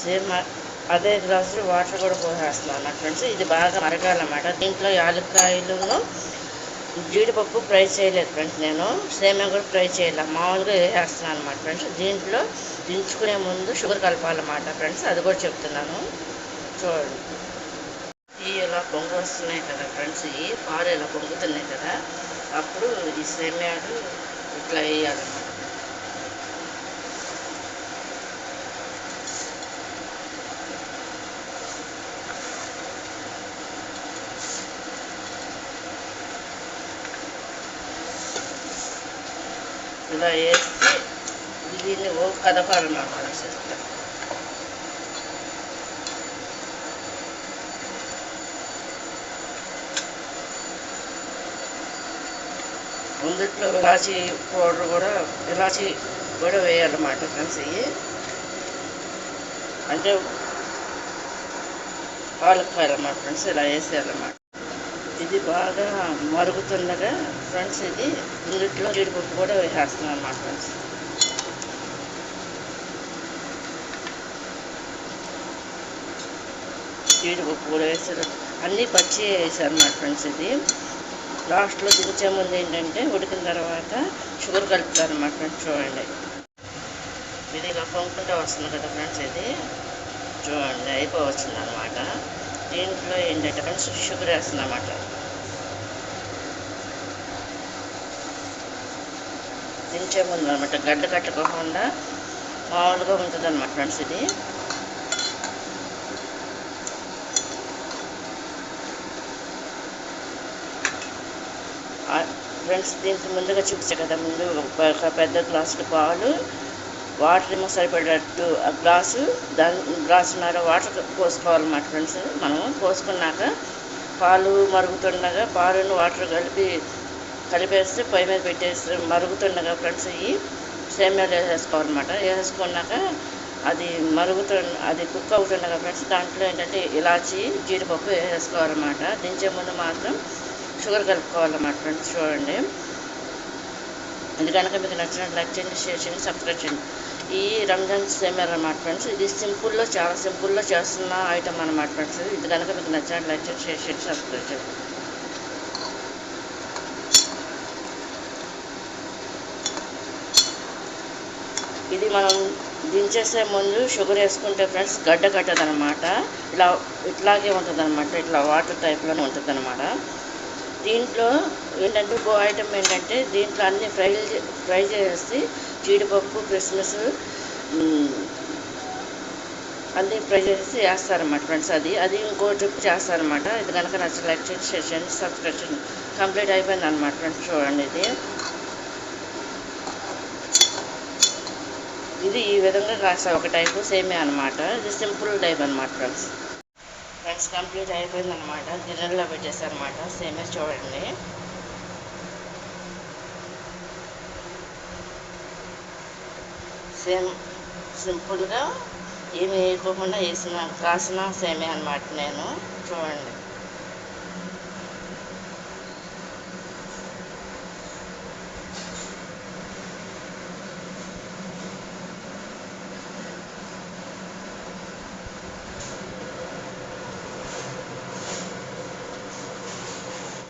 Same అదే గ్లాసులో water కూడా పోసేస్తున్నాను అన్నమాట ఫ్రెండ్స్. ఇది బాగా మరగాలన్నమాట. దీంట్లో యాలక్కాయలను జీడిపప్పు ఫ్రై చేయలేదు ఫ్రెండ్స్. నేను సేమియా కూడా ఫ్రై చేయలేదు, మామూలుగా వేసేస్తున్నాను అనమాట ఫ్రెండ్స్. దీంట్లో దించుకునే ముందు షుగర్ కలపాలన్నమాట ఫ్రెండ్స్, అది కూడా చెప్తున్నాను చూడండి. ఇవి ఇలా పొంగు వస్తున్నాయి కదా ఫ్రెండ్స్, ఈ పాలు ఇలా పొంగుతున్నాయి కదా, అప్పుడు ఈ సేమియాలు ఇట్లా వేయాలన్నమాట. ఇలా వేసి దీన్ని ఓ కదపాలన్నమాట ఫ్రెండ్స్. ముందుట్లో ఇలాచీ పౌడర్ కూడా, ఇలాచీ కూడా వేయాలన్నమాట ఫ్రెండ్స్. ఇవి అంటే పాలకాయలన్నమాట ఫ్రెండ్స్, ఇలా వేసేయాలన్నమాట. ఇది బాగా మరుగుతుండగా ఫ్రెండ్స్, ఇది ఇందులో జీడిపప్పు కూడా వేసేస్తున్నాను అన్నమాట ఫ్రెండ్స్. జీడిపప్పు కూడా వేసారు, అన్నీ పచ్చి వేసారు అన్నమాట ఫ్రెండ్స్. ఇది లాస్ట్లో దించే ముందు ఏంటంటే ఉడికిన తర్వాత షుగర్ కలుపుతారు అన్నమాట ఫ్రెండ్స్. చూడండి, ఇది ఇలా పొంగుకుంటూ వస్తుంది కదా ఫ్రెండ్స్. ఇది చూడండి అయిపోవచ్చింది అనమాట. దీంట్లో ఏంటంటే ఫ్రెండ్స్ షుగర్ వేస్తుంది అన్నమాట. దించే ముందు అనమాట, గడ్డ కట్టుకోకుండా మామూలుగా ఉంటుంది అనమాట ఫ్రెండ్స్. ఇది ఫ్రెండ్స్ దీనికి ముందుగా చూపించే కదా, ముందు ఒక పెద్ద గ్లాసులు పాలు, వాటర్ ఏమో సరిపడేటట్టు ఆ గ్లాసు, గ్లాసున్నర వాటర్ పోసుకోవాలన్నమాట ఫ్రెండ్స్. మనము పోసుకున్నాక పాలు మరుగుతుండగా పాలను వాటర్ కలిపేస్తే పొయ్యి మీద పెట్టేస్తే మరుగుతుండగా ఫ్రెండ్స్ ఈ సేమియాలు వేసేసుకోవాలన్నమాట. వేసేసుకున్నాక అది అది కుక్ అవుతుండగా ఫ్రెండ్స్ దాంట్లో ఏంటంటే ఇలాచి జీడిపప్పు వేసేసుకోవాలన్నమాట. దించే ముందు మాత్రం షుగర్ కలుపుకోవాలన్నమాట ఫ్రెండ్స్. చూడండి, ఇది కనుక మీకు నచ్చినట్టు లైక్ చేయండి, షేర్ చేయండి, సబ్స్క్రైబ్ చేయండి. ఈ రంజాన్ సేమియాలు అన్నమాట ఫ్రెండ్స్, ఇది సింపుల్లో, చాలా సింపుల్లో చేస్తున్న ఐటమ్ అన్నమాట ఫ్రెండ్స్. ఇది కనుక మీకు నచ్చినట్టు లైక్ చేయండి, షేర్ చేయండి, సబ్స్క్రైబ్ చేయండి. ఇది మనం దించేసే ముందు షుగర్ వేసుకుంటే ఫ్రెండ్స్ గడ్డ కట్టదనమాట, ఇట్లాగే ఉంటుంది అనమాట, ఇట్లా వాటర్ టైప్లోనే ఉంటుంది అనమాట. దీంట్లో ఏంటంటే ఇంకో ఐటమ్ ఏంటంటే దీంట్లో అన్నీ ఫ్రై చేసి జీడిపప్పు, కిస్మిస్ అన్నీ ఫ్రై చేసి వేస్తారన్నమాట ఫ్రెండ్స్. అది ఇంకో ట్రిప్ చేస్తారన్నమాట. ఇది కనుక నచ్చి లైక్ చేయండి, షేర్ చేయండి, సబ్స్క్రైబ్ చేయండి. కంప్లీట్ అయిపోయింది అనమాట ఫ్రెండ్స్. చూడండి, ఇది ఈ విధంగా కాస్త ఒక టైపు సేమియా అనమాట. ఇది సింపుల్ టైప్ అనమాట ఫ్రెండ్స్. కంప్లీట్ అయిపోయింది అనమాట. గిన్నెలో పెట్టేసారనమాట సేమియా. చూడండి, సింపుల్గా ఏమి వేయకోకుండా కాసిన సేమియా అనమాట నేను. చూడండి.